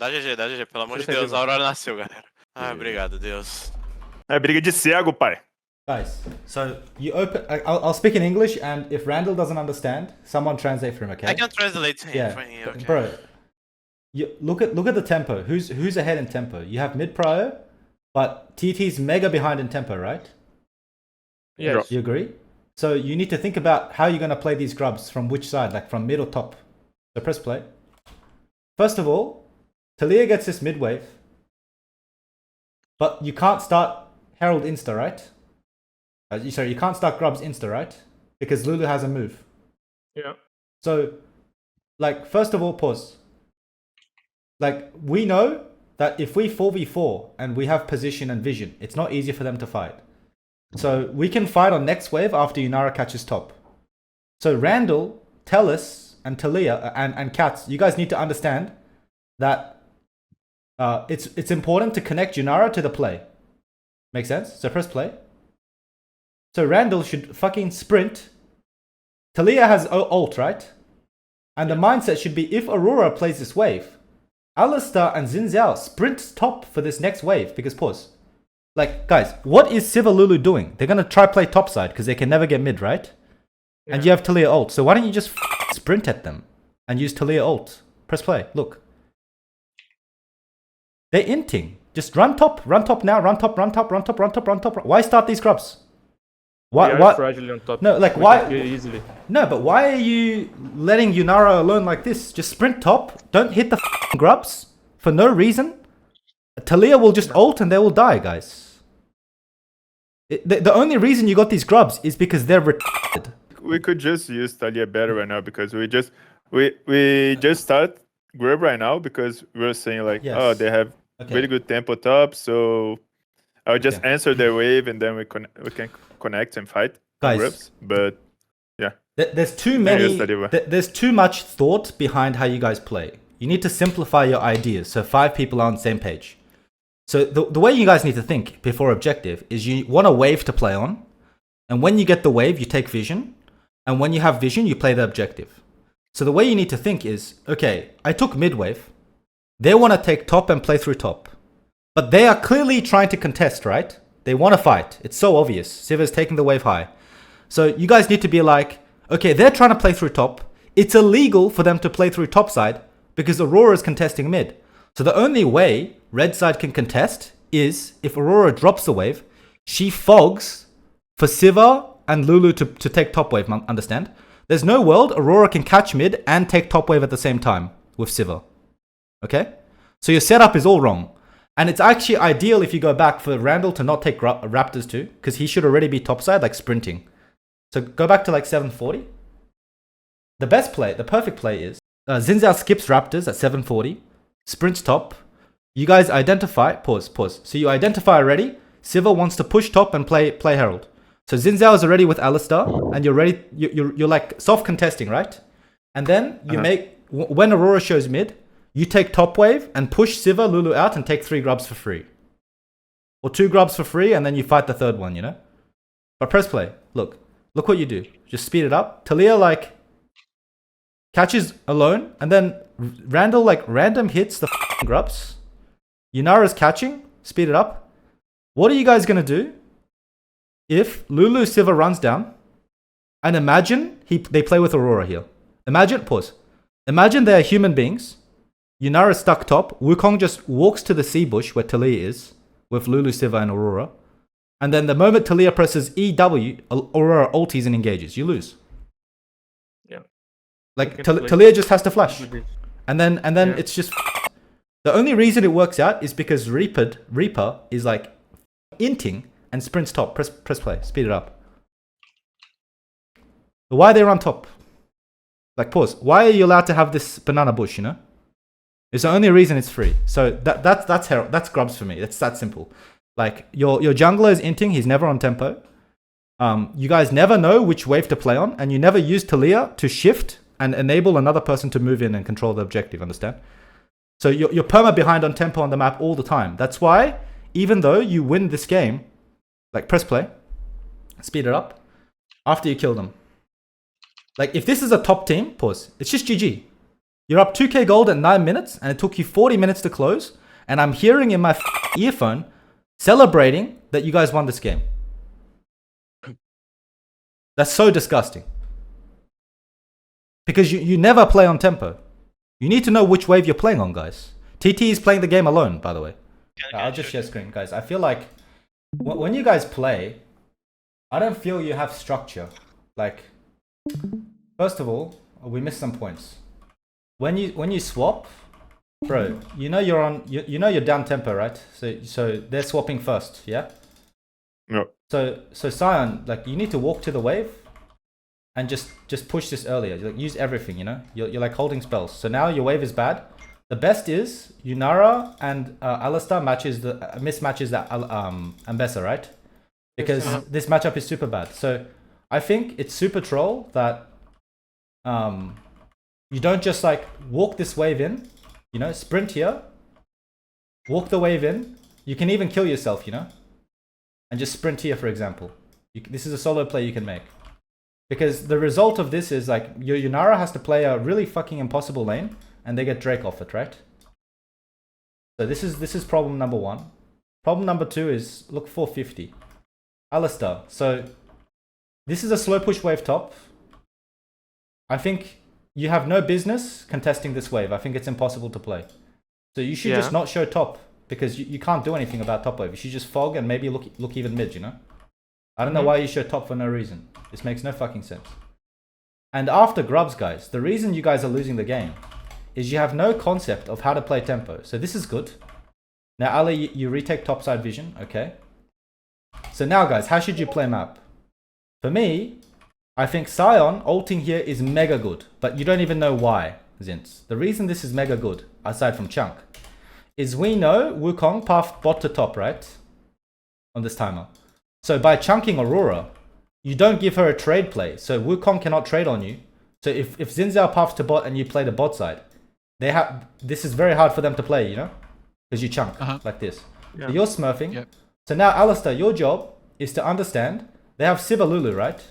Dá GG, pelo amor de Deus, a Aurora nasceu, galera. Ah, obrigado, Deus. É briga de cego, pai. Guys, so you open. I'll speak in English, and if Randall doesn't understand, someone translate for him. Okay. I can translate to him. Yeah, For him, okay. bro. You look at the tempo. Who's ahead in tempo? You have mid prio, but TT's mega behind in tempo, right? Yes. You agree? So you need to think about how you're gonna play these grubs from which side, like from mid or top. So press play. First of all, Talia gets this mid wave, but you can't start Herald insta, right? Sorry, you can't start grubs insta, right? Because Lulu has a move. Yeah. So, like, first of all, pause. Like, we know that if we 4v4 and we have position and vision, it's not easy for them to fight. So we can fight on next wave after Yunara catches top. So Randall, Tellus, and Talia, and Cats, you guys need to understand that it's important to connect Yunara to the play. Make sense? So press play. So Randall should fucking sprint. Talia has ult, right? And the mindset should be, if Aurora plays this wave, Alistar and Xin Zhao sprint top for this next wave. Because pause. Like, guys, what is Siva Lulu doing? They're gonna try play topside because they can never get mid, right? Yeah. And you have Talia ult. So why don't you just sprint at them and use Talia ult? Press play. Look. They're inting. Just run top now. Run top. Why start these grubs? Why? Fragile on top. No, like why? Easily. No, but why are you letting Yunara alone like this? Just sprint top. Don't hit the grubs for no reason. Talia will just ult and they will die, guys. The only reason you got these grubs is because they're retarded. We could just use Talia better right now because we just start grub right now because we're saying like, Yes. oh, they have really good tempo top, so I'll just answer their wave and then we can connect and fight, guys. Grubs. But yeah, there's too many. There's too much thought behind how you guys play. You need to simplify your ideas so 5 people are on the same page. So the way you guys need to think before objective is you want a wave to play on, and when you get the wave, you take vision, and when you have vision, you play the objective. So the way you need to think is, okay, I took mid wave. They want to take top and play through top. But they are clearly trying to contest, right? They want to fight. It's so obvious. Siva's taking the wave high. So you guys need to be like, okay, they're trying to play through top. It's illegal for them to play through top side because Aurora is contesting mid. So the only way red side can contest is if Aurora drops the wave, she fogs for Siva and Lulu to take top wave, understand? There's no world Aurora can catch mid and take top wave at the same time with Siva. Okay? So your setup is all wrong. And it's actually ideal if you go back for Randall to not take Raptors too, because he should already be topside, like sprinting. So go back to like 740. The best play, the perfect play is Xin Zhao skips Raptors at 740, sprints top. You guys identify, pause. So you identify already, Siva wants to push top and play Herald. So Xin Zhao is already with Alistar, and you're ready, you're like soft contesting, right? And then you make, when Aurora shows mid, you take top wave and push Siva, Lulu out and take 3 grubs for free. Or 2 grubs for free and then you fight the third one, you know? But press play. Look what you do. Just speed it up. Talia like catches alone and then Randall like random hits the grubs. Yunara's catching. Speed it up. What are you guys going to do if Lulu Siva runs down and imagine they play with Aurora here? Imagine they're human beings. Yunara stuck top. Wukong just walks to the sea bush where Talia is with Lulu, Siva, and Aurora. And then the moment Talia presses EW, Aurora ulties and engages. You lose. Yeah. Like Talia just has to flash. And then it's just... The only reason it works out is because Reaper is like inting and sprints top. Press play. Speed it up. Why they run top? Like pause. Why are you allowed to have this banana bush, you know? It's the only reason it's free. So that's grubs for me. It's that simple. Like your jungler is inting, he's never on tempo. You guys never know which wave to play on, and you never use Talia to shift and enable another person to move in and control the objective, understand? So you're perma behind on tempo on the map all the time. That's why, even though you win this game, like press play, speed it up, after you kill them. Like if this is a top team, pause, it's just GG. You're up 2k gold at 9 minutes, and it took you 40 minutes to close, and I'm hearing in my earphone celebrating that you guys won this game. That's so disgusting. Because you never play on tempo. You need to know which wave you're playing on, guys. TT is playing the game alone, by the way. I'll just share screen, guys. I feel like when you guys play, I don't feel you have structure. Like, first of all, we missed some points. When you swap, bro, you know you're on. You know you're down tempo, right? So they're swapping first, yeah. No. So Sion, like you need to walk to the wave, and just push this earlier. Like, use everything, you know. You're like holding spells. So now your wave is bad. The best is Yunara and Alistar mismatches that Ambessa, right? Because this matchup is super bad. So I think it's super troll that you don't just like walk this wave in, you know, sprint here, walk the wave in. You can even kill yourself, you know, and just sprint here, for example. This is a solo play you can make. Because the result of this is like your Yunara has to play a really fucking impossible lane and they get Drake off it, right? So this is problem number one. Problem number two is look 450. Alistar. So this is a slow push wave top. I think you have no business contesting this wave. I think it's impossible to play. So you should just not show top because you can't do anything about top wave. You should just fog and maybe look even mid, you know? I don't know why you show top for no reason. This makes no fucking sense. And after grubs, guys, the reason you guys are losing the game is you have no concept of how to play tempo. So this is good. Now, Ali, you retake topside vision, okay? So now, guys, how should you play map? For me, I think Sion ulting here is mega good, but you don't even know why, Zintz. The reason this is mega good, aside from chunk, is we know Wukong pathed bot to top, right? On this timer. So by chunking Aurora, you don't give her a trade play. So Wukong cannot trade on you. So if Xin Zhao paths to bot and you play the bot side, this is very hard for them to play, you know? Because you chunk like this. Yeah. So you're smurfing. Yep. So now, Alistar, your job is to understand. They have Siva Lulu, right?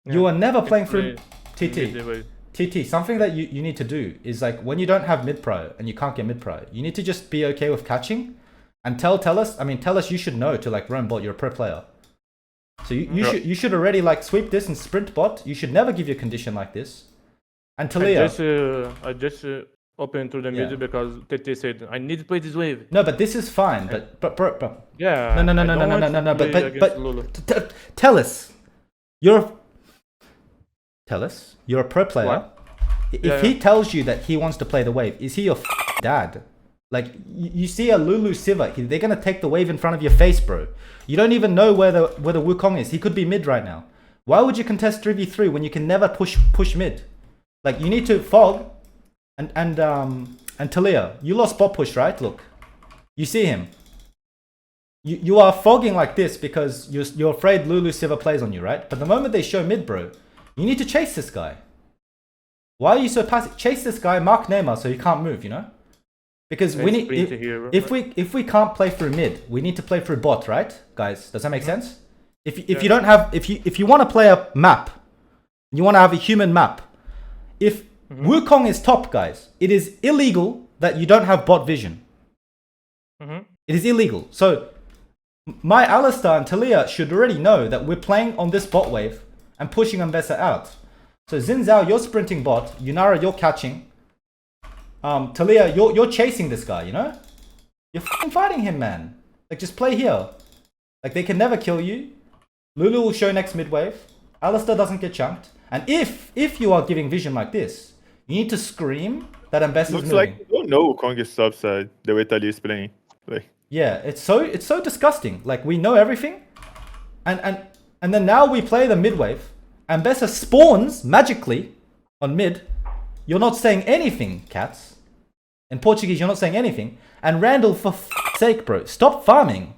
Yeah. You are never playing through TT. Midway. TT, something that you need to do is like when you don't have mid pro and you can't get mid pro, you need to just be okay with catching and tell us you should know to like roam bot. You're a pro player. So you should already like sweep this and sprint bot. You should never give your condition like this. And Talia. I just opened through the middle because TT said I need to play this wave. No, but this is fine. But bro. Yeah. No. But tell us. Tell us. You're a pro player. What? If he tells you that he wants to play the wave, is he your dad? Like, you see a Lulu Siva, they're going to take the wave in front of your face, bro. You don't even know where the Wukong is. He could be mid right now. Why would you contest 3v3 when you can never push mid? Like, you need to fog. And Talia, you lost bot push, right? Look. You see him. You are fogging like this because you're afraid Lulu Siva plays on you, right? But the moment they show mid, bro, you need to chase this guy. Why are you so passive? Chase this guy, mark Neymar so he can't move, you know? Because we need if we can't play through mid, we need to play through bot, right? Guys, does that make sense? If you don't have if you want to play a map, you want to have a human map. If Wukong is top, guys, it is illegal that you don't have bot vision. It is illegal. So my Alistar and Talia should already know that we're playing on this bot wave and pushing Ambessa out. So Xin Zhao, you're sprinting bot. Yunara, you're catching. Talia, you're chasing this guy, you know? You're fucking fighting him, man. Like, just play here. Like, they can never kill you. Lulu will show next mid wave. Alistar doesn't get chunked. And if you are giving vision like this, you need to scream that Ambessa is moving. Looks like you don't know Wukong is subside the way Talia is playing. Like, yeah, it's so disgusting. Like, we know everything. And then now we play the mid wave. Ambessa spawns magically on mid. You're not saying anything, cats. In Portuguese, you're not saying anything. And Randall, for f***'s sake, bro, stop farming.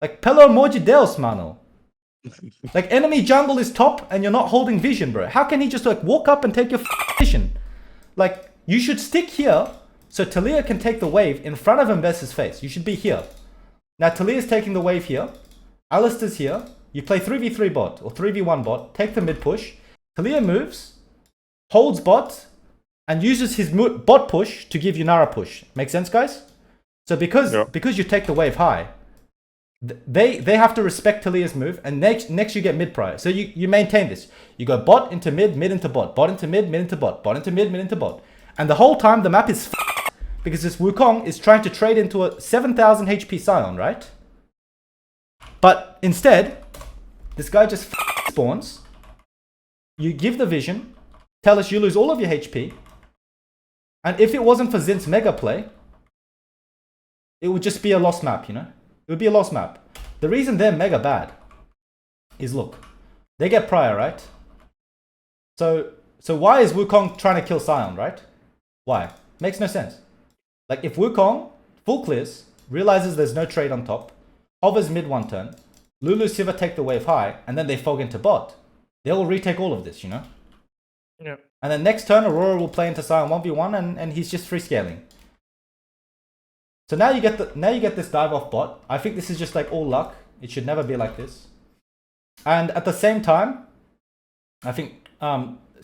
Like, pelo amor de Deus, mano. Like, enemy jungle is top and you're not holding vision, bro. How can he just, like, walk up and take your vision? Like, you should stick here so Talia can take the wave in front of Ambessa's face. You should be here. Now, Talia's taking the wave here. Alistar's here. You play 3v3 bot or 3v1 bot. Take the mid push. Talia moves. Holds bot. and uses his bot push to give Yunara push. Make sense, guys? So because you take the wave high, they have to respect Talia's move, and next you get mid prior. So you maintain this. You go bot into mid, mid into bot, bot into mid, mid into bot, bot into mid, mid into bot. And the whole time the map is because this Wukong is trying to trade into a 7,000 HP Scion, right? But instead, this guy just spawns. You give the vision, tell us you lose all of your HP. And if it wasn't for Zin's mega play, it would just be a lost map, you know? It would be a lost map. The reason they're mega bad is, look, they get prior, right? So why is Wukong trying to kill Scion, right? Why? Makes no sense. Like, if Wukong full clears, realizes there's no trade on top, hovers mid one turn, Lulu Siva take the wave high, and then they fog into bot, they will retake all of this, you know? Yeah. And then next turn, Aurora will play into Scion 1v1, and he's just free scaling. So now you get this dive off bot. I think this is just like all luck. It should never be like this. And at the same time, I think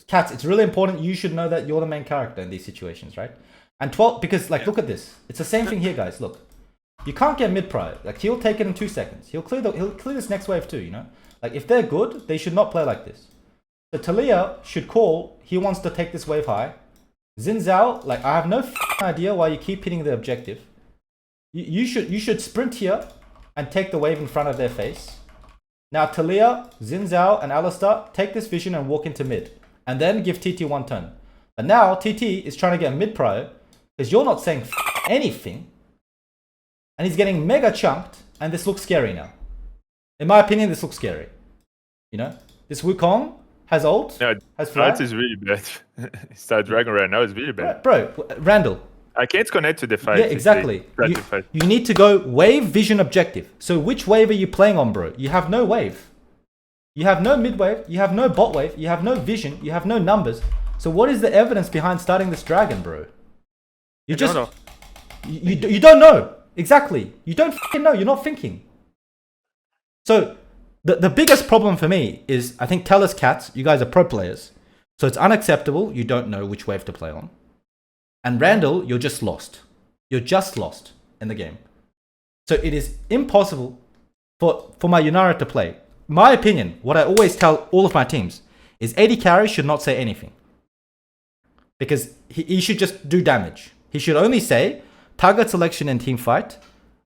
Cats, it's really important. You should know that you're the main character in these situations, right? And 12, because like look at this. It's the same thing here, guys. Look, you can't get mid prior. Like he'll take it in 2 seconds. He'll clear this next wave too. You know, like if they're good, they should not play like this. So Talia should call. He wants to take this wave high. Xin Zhao, like I have no idea why you keep hitting the objective. You should sprint here and take the wave in front of their face. Now Talia, Xin Zhao, and Alistar take this vision and walk into mid. And then give TT one turn. But now TT is trying to get mid prior because you're not saying anything. And he's getting mega chunked, and this looks scary now. In my opinion, this looks scary. You know? This Wukong has ult, has fly. That is really bad. Star Dragon right now is really bad. Bro, Randall. I can't connect to the fight. Yeah, exactly. You need to go wave, vision, objective. So which wave are you playing on, bro? You have no wave. You have no mid wave. You have no bot wave. You have no vision. You have no numbers. So what is the evidence behind starting this dragon, bro? You just don't know. You don't know. Exactly. You don't fucking know. You're not thinking. So the biggest problem for me is, I think, tell us Cats, you guys are pro players. So it's unacceptable. You don't know which wave to play on. And Randall, you're just lost. You're just lost in the game. So it is impossible for my Yunara to play. My opinion, what I always tell all of my teams, is AD carry should not say anything. Because he should just do damage. He should only say target selection in team fight,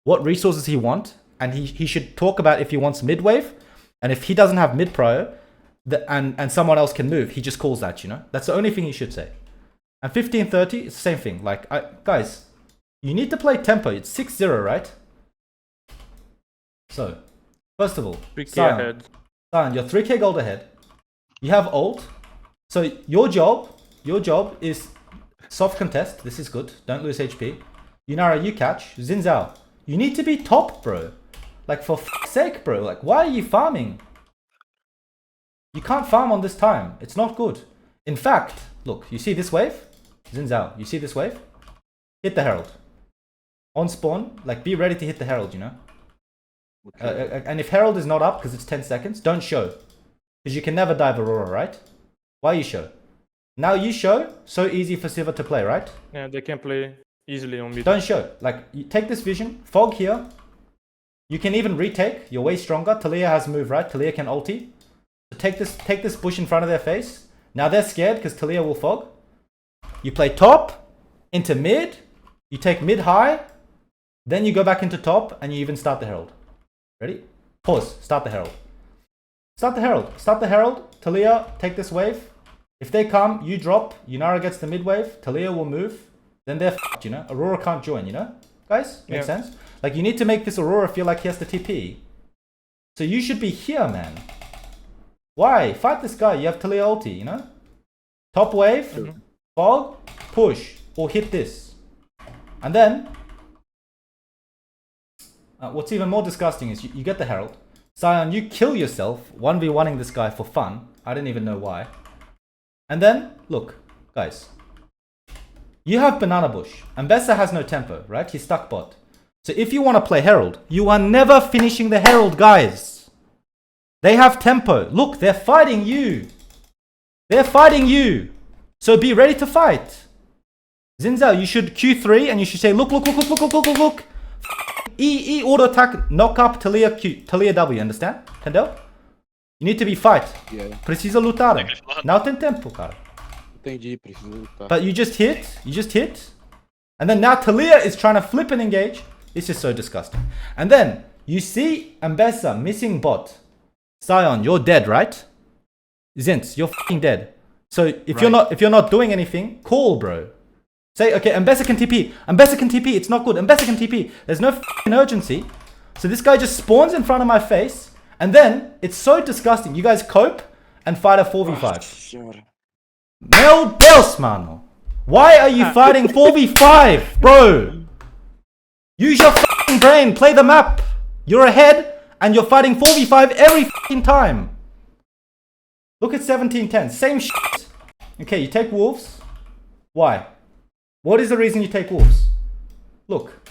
what resources he wants, and he should talk about if he wants mid wave, and if he doesn't have mid prior, and someone else can move, he just calls that, you know? That's the only thing he should say. And 15-30, it's the same thing. Like, guys, you need to play tempo. It's 6-0, right? So, first of all, 3K ahead. Sion, you're 3k gold ahead. You have ult. So your job is soft contest. This is good. Don't lose HP. Yunara, you catch. Xin Zhao, you need to be top, bro. Like, for fuck's sake, bro. Like, why are you farming? You can't farm on this time. It's not good. In fact, look, you see this wave? Xin Zhao, you see this wave? Hit the Herald. On spawn, like, be ready to hit the Herald, you know? Okay. And if Herald is not up because it's 10 seconds, don't show. Because you can never dive Aurora, right? Why you show? Now you show, so easy for Siva to play, right? Yeah, they can play easily on mid. Don't show. Like, you take this vision, fog here. You can even retake. You're way stronger. Talia has move, right? Talia can ulti. So take this bush in front of their face. Now they're scared because Talia will fog. You play top, into mid. You take mid high. Then you go back into top and you even start the Herald. Ready? Pause. Start the Herald. Start the Herald. Start the Herald. Talia, take this wave. If they come, you drop. Yunara gets the mid wave. Talia will move. Then they're f***ed, you know? Aurora can't join, you know? Guys? Makes sense? Like, you need to make this Aurora feel like he has to TP. So you should be here, man. Why? Fight this guy. You have Talia ulti, you know? Top wave. Fog. Push. Or hit this. And then... what's even more disgusting is you get the Herald. Sion, you kill yourself 1v1ing this guy for fun. I don't even know why. And then, look, guys. You have Banana Bush. And Bessa has no tempo, right? He's stuck bot. So if you want to play Herald, you are never finishing the Herald, guys. They have tempo. Look, they're fighting you. They're fighting you. So be ready to fight. Zinzao, you should Q3 and you should say, look. E auto attack, knock up, Talia Q, Talia W, understand? Entendeu? You need to be fight. Yeah. Precisa lutar. Não tem tempo, cara. Entendi, preciso lutar. But you just hit. And then now Talia is trying to flip and engage. This is so disgusting. And then you see Ambessa missing bot. Sion, you're dead, right? Zintz, you're fucking dead. So if you're not doing anything, call, bro. Say, okay, Ambessa can TP. It's not good. Ambessa can TP. There's no fucking urgency. So this guy just spawns in front of my face. And then it's so disgusting. You guys cope and fight a 4v5. Meu Deus, mano. Why are you fighting 4v5, bro? Use your fucking brain. Play the map. You're ahead and you're fighting 4v5 every fucking time. Look at 1710. Same shit. Okay, you take wolves. Why? What is the reason you take wolves? Look.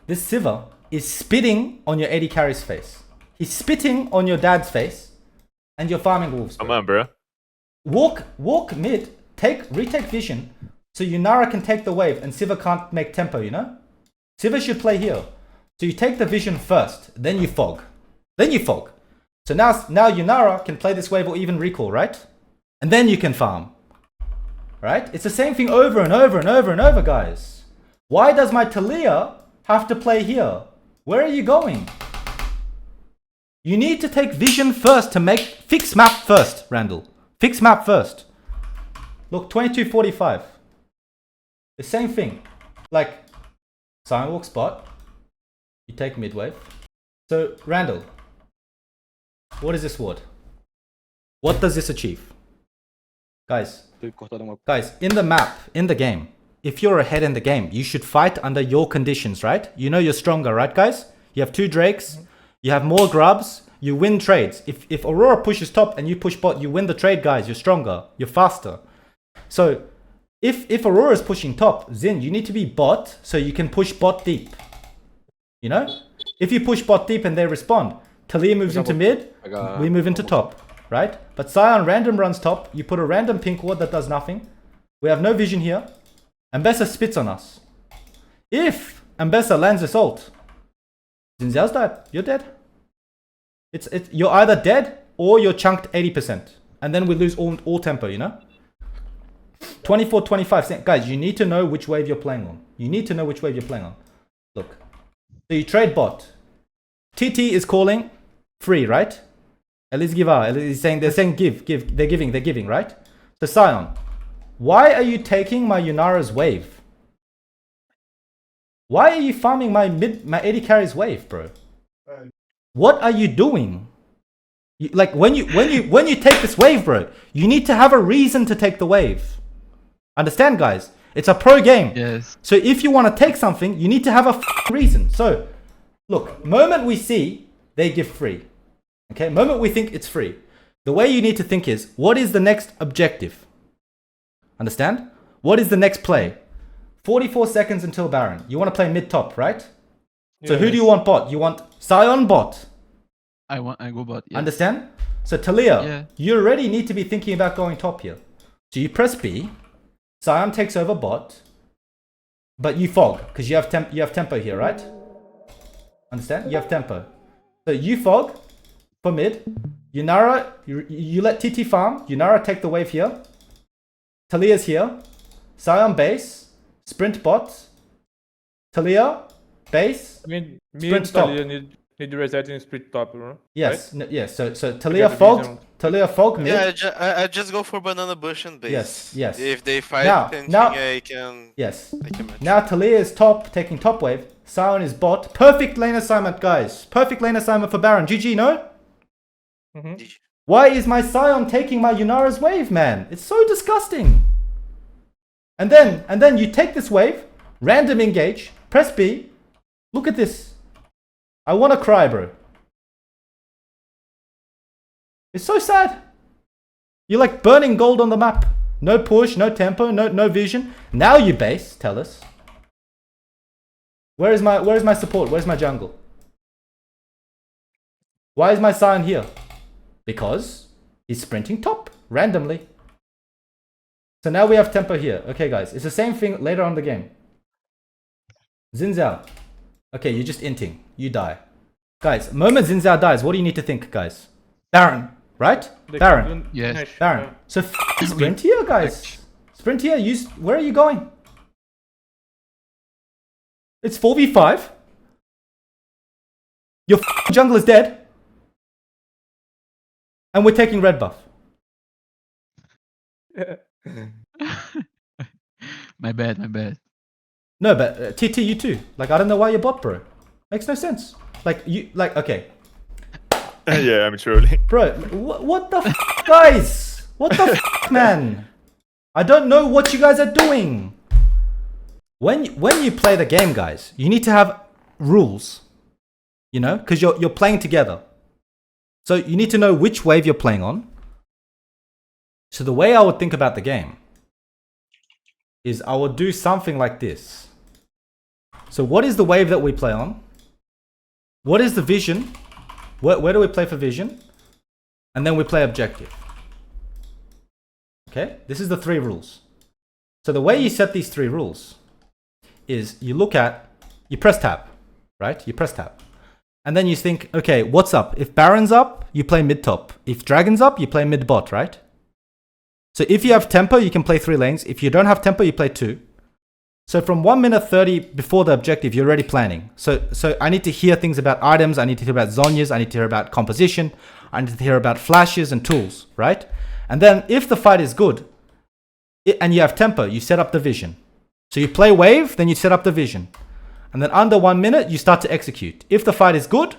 This Siva is spitting on your 80 carry's face. He's spitting on your dad's face. And you're farming wolves. Bro. Come on, bro. Walk mid. Retake vision. So Yunara can take the wave and Siva can't make tempo, you know? Siva should play here. So you take the vision first. Then you fog. So now Yunara can play this wave or even recall, right? And then you can farm. Right? It's the same thing over and over, guys. Why does my Talia have to play here? Where are you going? You need to take vision first to fix map first, Randall. Fix map first. Look, 2245. The same thing. Like, Sion walk spot. You take mid wave. So, Randall. What is this ward? What does this achieve? Guys, in the map, in the game, if you're ahead in the game, you should fight under your conditions, right? You know you're stronger, right, guys? You have 2 Drakes, you have more grubs, you win trades. If Aurora pushes top and you push bot, you win the trade, guys. You're stronger, you're faster. So, if Aurora is pushing top, Zin, you need to be bot so you can push bot deep. You know? If you push bot deep and they respond, Talia moves into mid, we move into top, right? But Sion random runs top, you put a random pink ward that does nothing. We have no vision here. Ambessa spits on us. If Ambessa lands this ult, Zinziao's dead. You're dead. You're either dead or you're chunked 80%. And then we lose all tempo, you know? 24-25. Guys, you need to know which wave you're playing on. Look. So you trade bot. TT is calling free, right? Elise give out. They're saying give. They're giving, right? So Sion, why are you taking my Yunara's wave? Why are you farming my 80 carries wave, bro? What are you doing? Like when you take this wave, bro, you need to have a reason to take the wave. Understand, guys? It's a pro game. Yes. So if you want to take something, you need to have a reason. So, look, moment we see, they give free. Okay, moment we think it's free. The way you need to think is, what is the next objective? Understand? What is the next play? 44 seconds until Baron. You want to play mid-top, right? So who do you want bot? You want Sion bot. I go bot. Yeah. Understand? So Talia, you already need to be thinking about going top here. So you press B. Sion takes over bot. But you fog, because you have tempo here, right? Understand? You have tempo. So you fog for mid. Yunara, you let TT farm. Yunara take the wave here. Talia's here. Sion base. Sprint bot. Talia base. Me sprint and top. Talia need resetting split top, bro. Yes, right? Yes. So Talia fogged. Talia fogged mid. Yeah, I just go for banana bush and base. Yes. If they fight anything, I can. Yes. I can match. Now Talia is top, taking top wave. Sion is bot. Perfect lane assignment, guys. Perfect lane assignment for Baron. GG, no? Why is my Sion taking my Yunara's wave, man? It's so disgusting. And then you take this wave, random engage, press B. Look at this. I want to cry, bro. It's so sad. You're like burning gold on the map. No push, no tempo, no vision. Now you base, tell us. Where is my support? Where's my jungle? Why is my Sion here? Because he's sprinting top randomly. So now we have tempo here. Okay, guys. It's the same thing later on in the game. Xin. Okay, you're just inting. You die. Guys, moment Xin dies, what do you need to think, guys? Baron, right? Baron. Yes. Baron. So sprint here, guys. Sprint here. Where are you going? It's 4v5. Your jungle is dead. And we're taking red buff. My bad. No, but TT, you too. Like, I don't know why you're bot, bro. Makes no sense. Okay. Yeah, I'm surely. Bro, what the guys? What the man? I don't know what you guys are doing. When you play the game, guys, you need to have rules. You know, because you're playing together. So you need to know which wave you're playing on. So the way I would think about the game is I would do something like this. So what is the wave that we play on? What is the vision? Where do we play for vision? And then we play objective. Okay, this is the 3 rules. So the way you set these 3 rules is you press tab, right? You press tab. And then you think, okay, what's up? If Baron's up, you play mid top. If Dragon's up, you play mid bot, right? So if you have tempo, you can play 3 lanes. If you don't have tempo, you play 2. So from 1 minute 30 before the objective, you're already planning. So I need to hear things about items. I need to hear about Zhonya's. I need to hear about composition. I need to hear about flashes and tools, right? And then if the fight is good and you have tempo, you set up the vision. So you play wave, then you set up the vision. And then under 1 minute, you start to execute. If the fight is good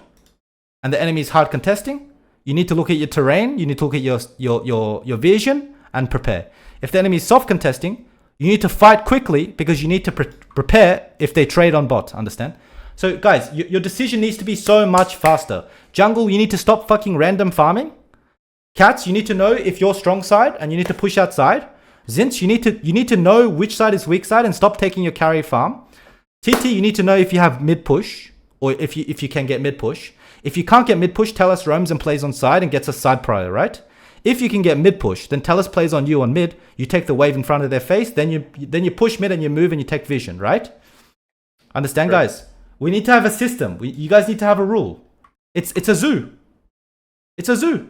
and the enemy is hard contesting, you need to look at your terrain. You need to look at your vision and prepare. If the enemy is soft contesting, you need to fight quickly because you need to prepare if they trade on bot, understand? So guys, your decision needs to be so much faster. Jungle, you need to stop fucking random farming. Cats, you need to know if you're strong side and you need to push outside. Zinch, you need to know which side is weak side and stop taking your carry farm. TT, you need to know if you have mid push or if you can get mid push. If you can't get mid push, Talus roams and plays on side and gets a side prior, right? If you can get mid push, then Talus plays on you on mid. You take the wave in front of their face. Then you push mid and you move and you take vision, right? Understand, right, guys? We need to have a system. You guys need to have a rule. It's a zoo. It's a zoo.